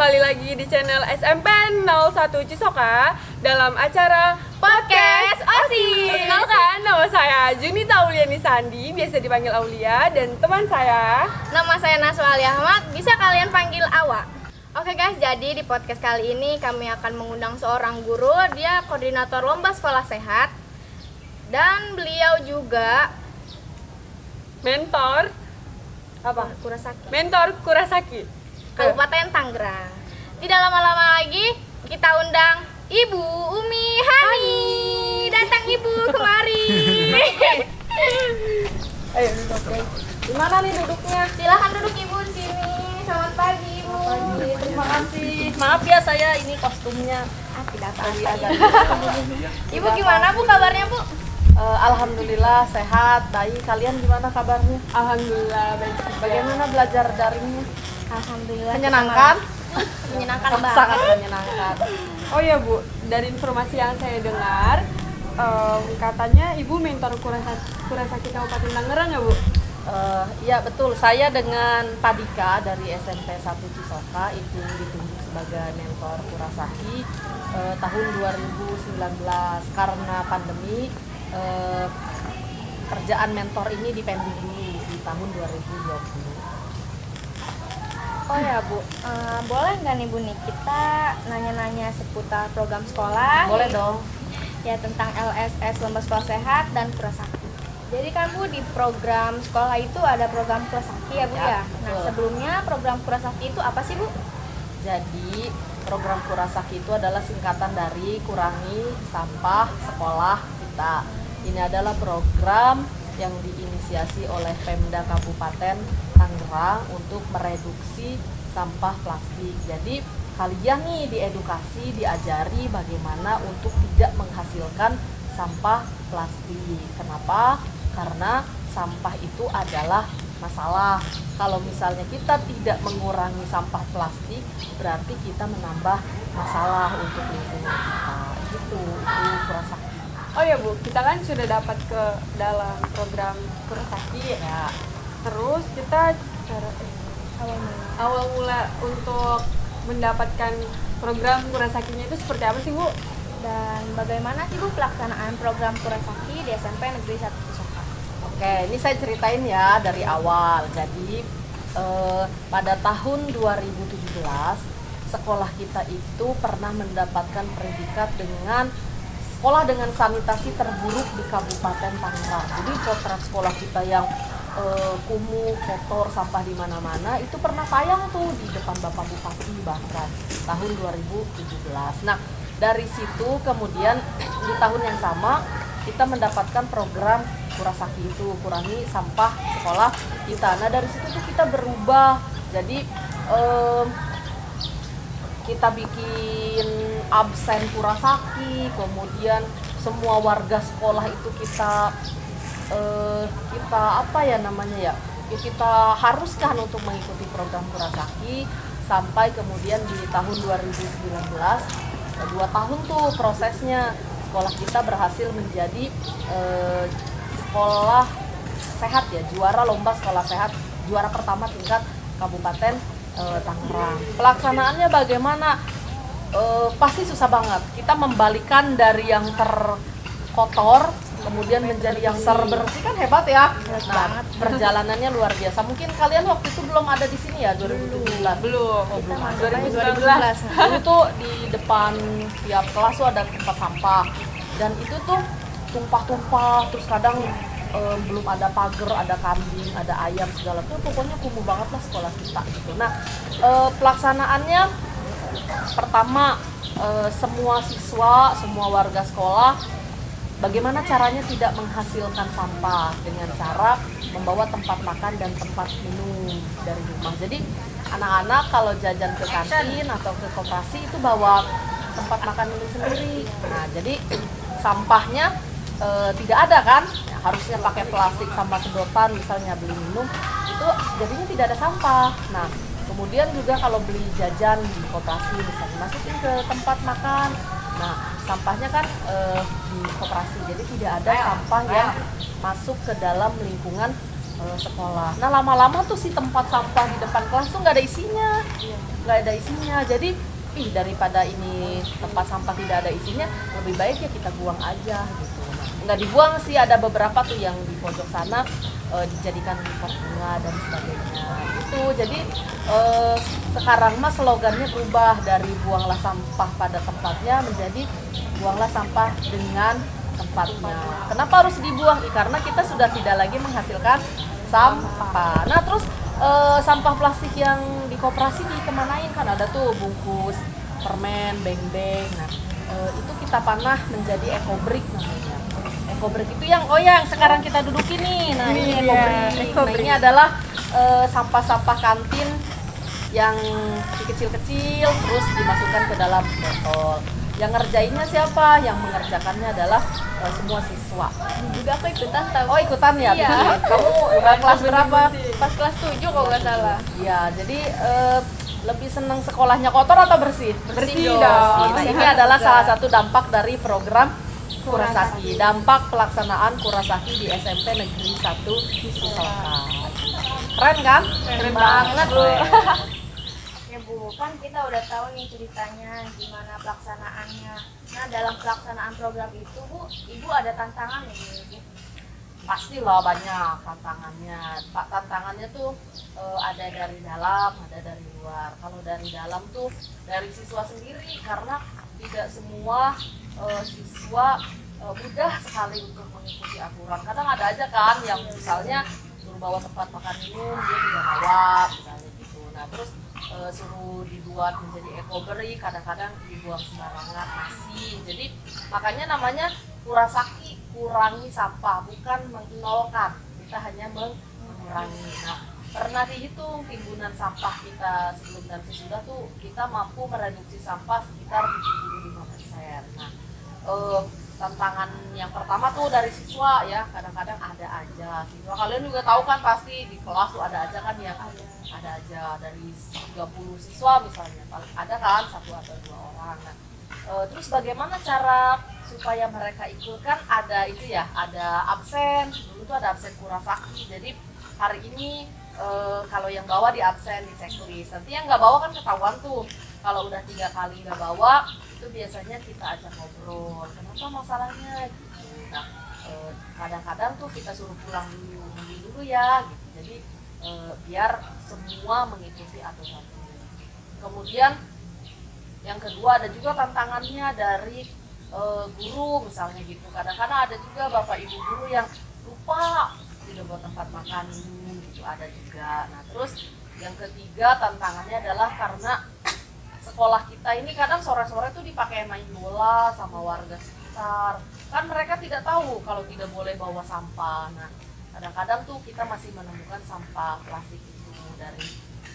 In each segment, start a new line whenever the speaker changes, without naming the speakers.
kembali lagi di channel SMP 01 Cisoka dalam acara Podcast OSIS. Perkenalkan, nama saya Junita Auliani Sandi, biasa dipanggil Aulia, dan teman saya
nama saya Naswa Ali Ahmad, bisa kalian panggil Awa. Oke guys, jadi di podcast kali ini kami akan mengundang seorang guru, dia koordinator lomba sekolah sehat, dan beliau juga
mentor Kurasaki
Kabupaten Tangerang. Tidak lama-lama lagi kita undang Ibu Umi Hani. Datang Ibu kemari.
Ayo duduk. Di mana nih duduknya?
Silahkan duduk Ibu di sini. Selamat pagi Ibu.
Terima kasih. Maaf ya saya ini kostumnya
Tidak apa-apa. Ibu gimana Bu kabarnya Bu?
Alhamdulillah sehat, baik. Kalian gimana kabarnya?
Alhamdulillah baik.
Bagaimana belajar daringnya?
Alhamdulillah.
Menyenangkan?
Menyenangkan
Sangat
banget.
menyenangkan.
Oh ya Bu, dari informasi yang saya dengar, katanya Ibu mentor Kurasaki Kabupaten Tangerang ya Bu?
Iya betul, saya dengan Padika dari SMP 1 Cisoka itu ditunjuk sebagai mentor Kurasaki tahun 2019. Karena pandemi, kerjaan mentor ini dipending dulu di tahun 2020.
Oh ya Bu, boleh nggak nih Bu nih kita nanya-nanya seputar program sekolah?
Boleh dong.
Ya tentang LSS Lomba Sekolah Sehat dan Kurasaki. Jadi kan Bu di program sekolah itu ada program Kurasaki ya Bu ya?
Ya,
Nah
betul.
sebelumnya program Kurasaki itu apa sih Bu?
Jadi program Kurasaki itu adalah singkatan dari Kurangi Sampah Sekolah Kita. Ini adalah program yang diinisiasi oleh Pemda Kabupaten Tangerang untuk mereduksi sampah plastik. Jadi kalian nih diedukasi, diajari bagaimana untuk tidak menghasilkan sampah plastik. Kenapa? Karena sampah itu adalah masalah. Kalau misalnya kita tidak mengurangi sampah plastik, berarti kita menambah masalah untuk lingkungan kita. Itu Kurasaki.
Oh ya Bu, kita kan sudah dapat ke dalam program Kurasaki ya. Terus kita awal mula untuk mendapatkan program Kurasakinya itu seperti apa sih Bu?
Dan bagaimana sih Bu pelaksanaan program Kurasaki di SMP Negeri 1 Cisoka?
Oke, ini saya ceritain ya dari awal. Jadi pada tahun 2017 sekolah kita itu pernah mendapatkan predikat dengan sekolah dengan sanitasi terburuk di Kabupaten Tangerang. Jadi potret sekolah kita yang kumuh, kotor, sampah di mana-mana itu pernah tayang tuh di depan Bapak Bupati bahkan tahun 2017. Nah, dari situ kemudian di tahun yang sama kita mendapatkan program Kurasaki itu, kurangi sampah sekolah kita. Nah, dari situ tuh kita berubah. Jadi kita bikin absen Kurasaki, kemudian semua warga sekolah itu kita kita haruskan untuk mengikuti program Kurasaki sampai kemudian di tahun 2019 2 tahun tuh prosesnya sekolah kita berhasil menjadi sekolah sehat ya, juara lomba sekolah sehat, juara pertama tingkat Kabupaten Tangerang. Pelaksanaannya bagaimana? Pasti susah banget. Kita membalikan dari yang terkotor kemudian menjadi yang terbersih kan hebat ya. Nah, perjalanannya luar biasa. Mungkin kalian waktu itu belum ada di sini ya 2017.
Belum.
Belum.
2019.
Dulu tuh di depan tiap kelas tuh ada tempat sampah dan itu tuh tumpah-tumpah, terus kadang belum ada pagar, ada kambing, ada ayam segala tuh pokoknya kumuh banget lah sekolah kita gitu. Nah, pelaksanaannya pertama semua siswa, semua warga sekolah bagaimana caranya tidak menghasilkan sampah dengan cara membawa tempat makan dan tempat minum dari rumah. Jadi anak-anak kalau jajan ke kantin atau ke koperasi itu bawa tempat makan minum sendiri. Nah, jadi sampahnya tidak ada kan? Ya, harusnya pakai plastik sama sedotan misalnya beli minum itu jadinya tidak ada sampah. Nah, kemudian juga kalau beli jajan di koperasi misalnya masukin ke tempat makan. Nah, sampahnya kan di koperasi, jadi tidak ada sampah yang masuk ke dalam lingkungan sekolah. Nah lama-lama tuh si tempat sampah di depan kelas tuh nggak ada isinya. Jadi daripada ini tempat sampah tidak ada isinya, lebih baik ya kita buang aja gitu. Nah, nggak dibuang sih, ada beberapa tuh yang di pojok sana dijadikan pot bunga dan sebagainya gitu. Jadi sekarang mah slogannya berubah dari buanglah sampah pada tempatnya menjadi buanglah sampah dengan tempatnya. Kenapa harus dibuang? Karena kita sudah tidak lagi menghasilkan sampah. Nah terus sampah plastik yang di koperasi dikemanain? Kan ada tuh bungkus permen, beng-beng. Nah itu kita panah menjadi ekobrik namanya. Ekobrik itu yang sekarang kita duduki nih. Nah ini ekobrik. Nah ini adalah sampah-sampah kantin yang kecil-kecil terus dimasukkan ke dalam botol. Yang ngerjainnya siapa? Yang mengerjakannya adalah semua siswa.
Juga aku ikutan tahu.
Oh ikutan ya?
Iya.
Bikin. Kamu udah kelas berapa?
Pas kelas 7 kalau nggak salah.
Iya, jadi lebih senang sekolahnya kotor atau bersih?
Bersih
dong.
dong.
Nah, ini adalah salah satu dampak dari program Kurasaki. Dampak pelaksanaan Kurasaki di SMP Negeri 1 Cisoka. Keren kan?
Keren banget, Bu. Ya Bu, kan kita udah tahu nih ceritanya gimana pelaksanaannya. Nah, dalam pelaksanaan program itu, Bu, Ibu ada tantangan nih, Bu?
Pastilah banyak tantangannya. Tantangannya tuh ada dari dalam, ada dari luar. Kalau dari dalam tuh dari siswa sendiri, karena tidak semua siswa mudah sekali untuk mengikuti aturan. Kadang ada aja kan yang misalnya suruh bawa tempat makan minum dia tidak bawa misalnya gitu. Nah terus suruh dibuat menjadi ekobrik, kadang-kadang dibuang sembarangan masih. Jadi makanya namanya Kurasaki, kurangi sampah, bukan menolkan, kita hanya mengurangi. Nah pernah dihitung timbunan sampah kita sebelum dan sesudah tuh kita mampu mereduksi sampah sekitar 75%. Nah tantangan yang pertama tuh dari siswa ya, kadang-kadang ada aja siswa, kalian juga tahu kan pasti di kelas tuh ada aja kan yang ada aja dari 30 siswa misalnya ada kan 1 atau 2 orang. Nah, terus bagaimana cara supaya mereka ikut? Kan ada itu ya, ada absen, dulu tuh ada absen Kurasaki, jadi hari ini kalau yang bawa di absen di checklist, nanti yang nggak bawa kan ketahuan tuh. Kalau udah 3 kali nggak bawa itu biasanya kita ajak ngobrol, kenapa masalahnya gitu. Nah kadang-kadang tuh kita suruh pulang dulu ya gitu. Jadi biar semua mengikuti aturan. Kemudian yang kedua ada juga tantangannya dari guru misalnya gitu. Kadang-kadang ada juga bapak ibu guru yang lupa tidak buat tempat makan gitu, ada juga. Nah terus yang ketiga tantangannya adalah karena sekolah kita ini kadang sore-sore tuh dipakai main bola sama warga sekitar. Kan mereka tidak tahu kalau tidak boleh bawa sampah. Nah, kadang-kadang tuh kita masih menemukan sampah plastik itu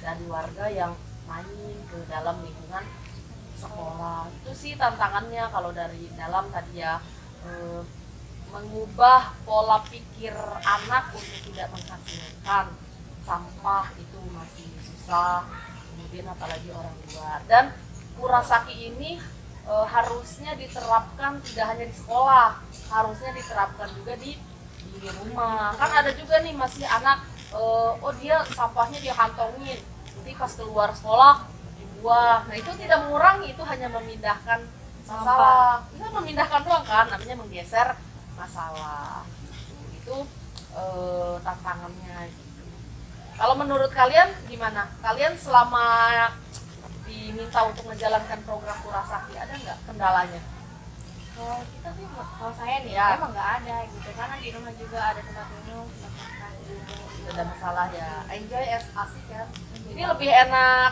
dari warga yang main ke dalam lingkungan sekolah. Itu sih tantangannya kalau dari dalam tadi ya, mengubah pola pikir anak untuk tidak menghasilkan sampah itu masih susah. Kemudian apalagi orang luar. Dan Kurasaki ini harusnya diterapkan tidak hanya di sekolah, harusnya diterapkan juga di rumah. Kan ada juga nih masih anak, dia sampahnya dia kantongin, nanti pas keluar sekolah dibuang. Nah itu tidak mengurangi, itu hanya memindahkan masalah. Itu memindahkan doang kan, namanya menggeser masalah. Itu tantangannya. Kalau menurut kalian gimana? Kalian selama diminta untuk menjalankan program Kurasaki ada nggak kendalanya?
Kalau kita sih, kalau saya nih
Ya.
emang nggak ada gitu, karena di rumah juga ada tempat minum, tempat makan gitu.
Tidak ada masalah ya. Enjoy asik kan. Ini lebih enak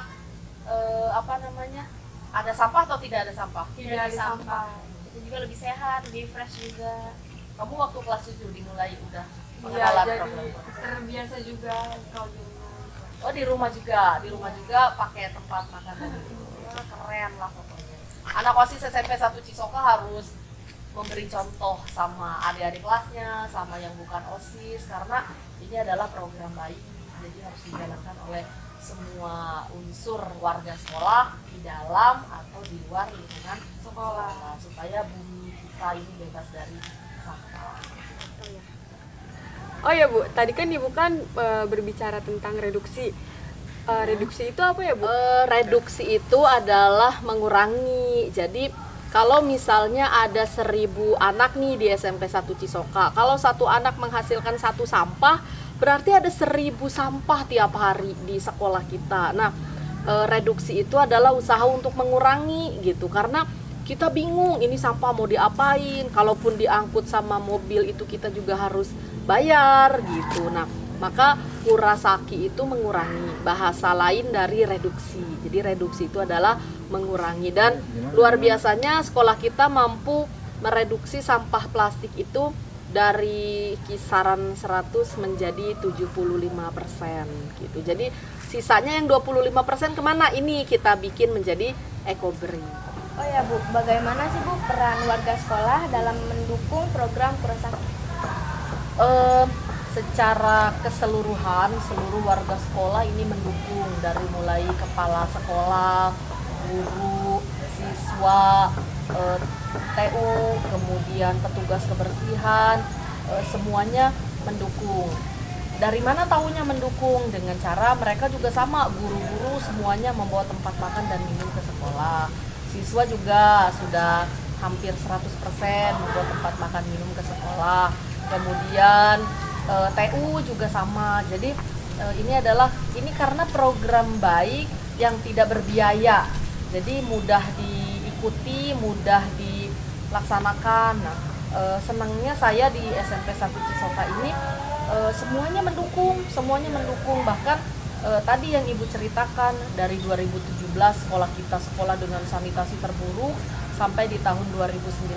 ada sampah atau tidak ada sampah?
Tidak ada sampah. Itu juga lebih sehat, lebih fresh juga.
Kamu waktu kelas 7 dimulai udah
Iya,
pengenalan
jadi
program.
terbiasa juga kalau di rumah.
Oh di rumah juga pakai tempat makan gitu. Wah, keren lah pokoknya. Anak OSIS SMP 1 Cisoka harus memberi contoh sama adik-adik kelasnya, sama yang bukan OSIS, karena ini adalah program baik, jadi harus dijalankan oleh semua unsur warga sekolah di dalam atau di luar lingkungan sekolah, supaya bumi kita ini bebas dari sampah.
Oh ya Bu, tadi kan Ibu kan berbicara tentang reduksi. Reduksi itu apa ya Bu?
Reduksi itu adalah mengurangi. Jadi kalau misalnya ada 1.000 anak nih di SMP 1 Cisoka, kalau satu anak menghasilkan satu sampah, berarti ada 1.000 sampah tiap hari di sekolah kita. Nah, reduksi itu adalah usaha untuk mengurangi gitu, karena kita bingung ini sampah mau diapain. Kalaupun diangkut sama mobil itu kita juga harus bayar gitu. Nah, maka Kurasaki itu mengurangi, bahasa lain dari reduksi. Jadi reduksi itu adalah mengurangi, dan luar biasanya sekolah kita mampu mereduksi sampah plastik itu dari kisaran 100 menjadi 75% gitu. Jadi sisanya yang 25% kemana? Ini kita bikin menjadi eco-bring.
Oh ya Bu, bagaimana sih Bu peran warga sekolah dalam mendukung program Kurasaki?
Secara keseluruhan seluruh warga sekolah ini mendukung, dari mulai kepala sekolah, guru, siswa, TU, kemudian petugas kebersihan, semuanya mendukung. Dari mana tahunya mendukung? Dengan cara mereka juga sama, guru-guru semuanya membawa tempat makan dan minum ke sekolah. Siswa juga sudah hampir 100% membawa tempat makan minum ke sekolah. Kemudian TU juga sama. Jadi ini karena program baik yang tidak berbiaya. Jadi mudah diikuti, mudah dilaksanakan. Nah, senangnya saya di SMP 1 Cisoka ini semuanya mendukung. Bahkan tadi yang Ibu ceritakan, dari 2017 sekolah kita sekolah dengan sanitasi terburuk, sampai di tahun 2019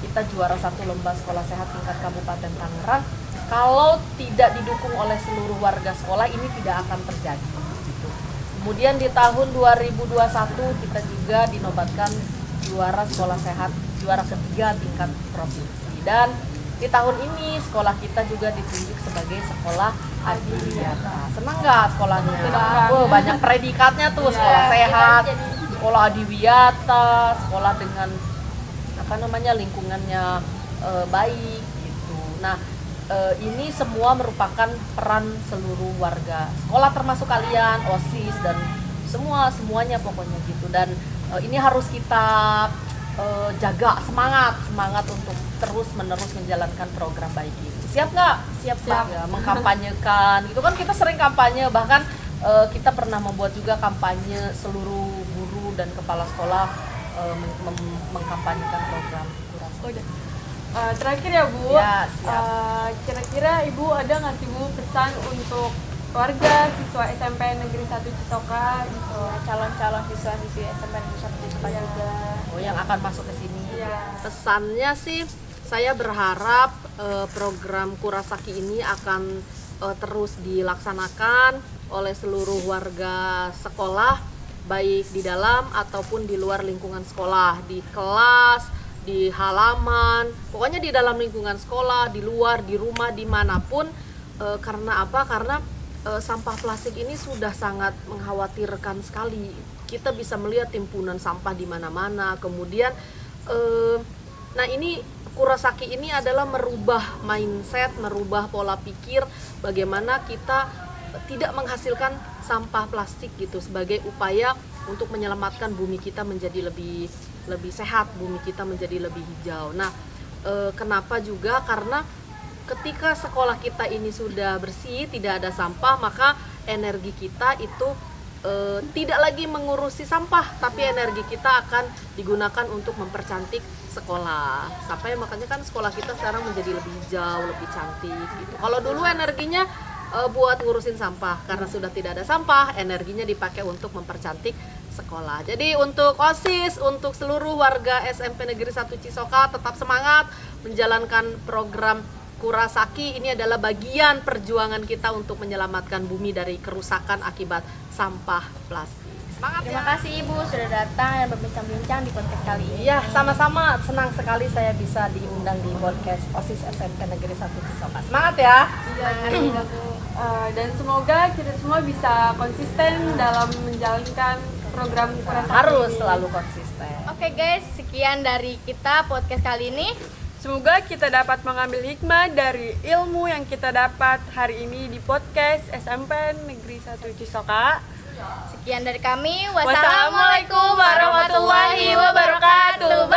kita juara 1 lomba sekolah sehat tingkat Kabupaten Tangerang. Kalau tidak didukung oleh seluruh warga sekolah, ini tidak akan terjadi gitu. Kemudian di tahun 2021 kita juga dinobatkan juara sekolah sehat, juara ketiga tingkat provinsi. Dan di tahun ini sekolah kita juga ditunjuk sebagai sekolah adiwiyata. Senang nggak sekolahnya? Banyak predikatnya tuh, sekolah sehat, sekolah adiwiyata, sekolah dengan lingkungannya baik gitu. Nah, ini semua merupakan peran seluruh warga sekolah, termasuk kalian, OSIS, dan semuanya pokoknya gitu. Dan ini harus kita jaga semangat untuk terus menerus menjalankan program baik ini. Siap nggak? Siap. Ya, mengkampanyekan itu kan kita sering kampanye, bahkan kita pernah membuat juga kampanye seluruh guru dan kepala sekolah mengkampanyekan program Kurasaki.
Terakhir ya Bu,
ya, siap.
Kira-kira Ibu ada nggak sih Bu pesan untuk warga siswa SMP Negeri 1 Cisoka gitu,
calon-calon siswa-siswi SMP Negeri 1 Cisoka juga.
Yang akan masuk ke sini.
Ya.
Pesannya sih, saya berharap program Kurasaki ini akan terus dilaksanakan oleh seluruh warga sekolah, baik di dalam ataupun di luar lingkungan sekolah, di kelas, di halaman, pokoknya di dalam lingkungan sekolah, di luar, di rumah, dimanapun. Karena apa? Karena sampah plastik ini sudah sangat mengkhawatirkan sekali. Kita bisa melihat timbunan sampah di mana-mana. Kemudian, nah ini Kurasaki ini adalah merubah mindset, merubah pola pikir, bagaimana kita tidak menghasilkan sampah plastik gitu, sebagai upaya untuk menyelamatkan bumi kita menjadi lebih sehat, bumi kita menjadi lebih hijau. Nah, kenapa juga? Karena ketika sekolah kita ini sudah bersih, tidak ada sampah, maka energi kita itu tidak lagi mengurusi sampah, tapi energi kita akan digunakan untuk mempercantik sekolah. Sampai makanya kan sekolah kita sekarang menjadi lebih hijau, lebih cantik gitu. Kalau dulu energinya buat ngurusin sampah, karena sudah tidak ada sampah, energinya dipakai untuk mempercantik sekolah. Jadi untuk OSIS, untuk seluruh warga SMP Negeri 1 Cisoka, tetap semangat menjalankan program Kurasaki. Ini adalah bagian perjuangan kita untuk menyelamatkan bumi dari kerusakan akibat sampah plastik. Semangat.
Terima kasih Ibu sudah datang dan berbincang-bincang di podcast kali ini.
Iya, sama-sama. Senang sekali saya bisa diundang di podcast OSIS SMP Negeri 1 Cisoka. Semangat ya.
Iya. Dan semoga kita semua bisa konsisten dalam menjalankan program Kurasaki.
Harus selalu konsisten.
Oke guys, sekian dari kita podcast kali ini.
Semoga kita dapat mengambil hikmah dari ilmu yang kita dapat hari ini di podcast SMP Negeri 1 Cisoka.
Sekian dari kami.
Wassalamualaikum warahmatullahi wabarakatuh.